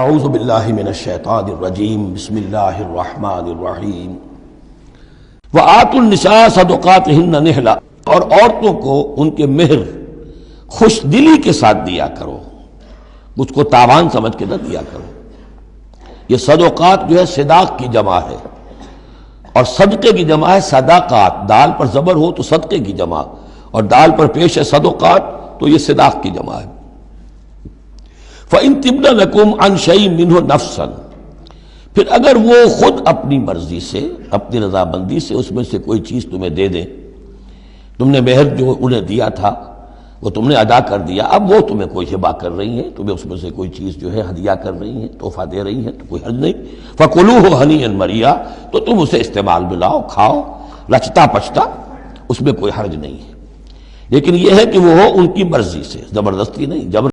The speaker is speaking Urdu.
اعوذ باللہ من الشیطان الرجیم بسم اللہ الرحمن الرحیم وآتوا النساء صدقاتہن نحلا، اور عورتوں کو ان کے مہر خوش دلی کے ساتھ دیا کرو، اس کو تاوان سمجھ کے نہ دیا کرو۔ یہ صدقات جو ہے صداق کی جمع ہے، اور صدقے کی جمع ہے صداقات، دال پر زبر ہو تو صدقے کی جمع، اور دال پر پیش ہے صدقات تو یہ صداق کی جمع ہے۔ فَإِن تِبْنَ لَكُمْ عَنْ شَيْءٍ مِّنْهُ نَفْسًا، پھر اگر وہ خود اپنی مرضی سے، اپنی رضامندی سے اس میں سے کوئی چیز تمہیں دے دیں، تم نے مہر جو انہیں دیا تھا وہ تم نے ادا کر دیا، اب وہ تمہیں کوئی ہبہ کر رہی ہیں، تمہیں اس میں سے کوئی چیز جو ہے ہدیہ کر رہی ہیں، تحفہ دے رہی ہیں، تو کوئی حرج نہیں۔ فَكُلُوهُ هَنِيًّا مَرِيًّا، تو تم اسے استعمال میں لاؤ، کھاؤ رچتا پچتا، اس میں کوئی حرج نہیں ہے، لیکن یہ ہے کہ وہ ہو ان کی مرضی سے، زبردستی نہیں،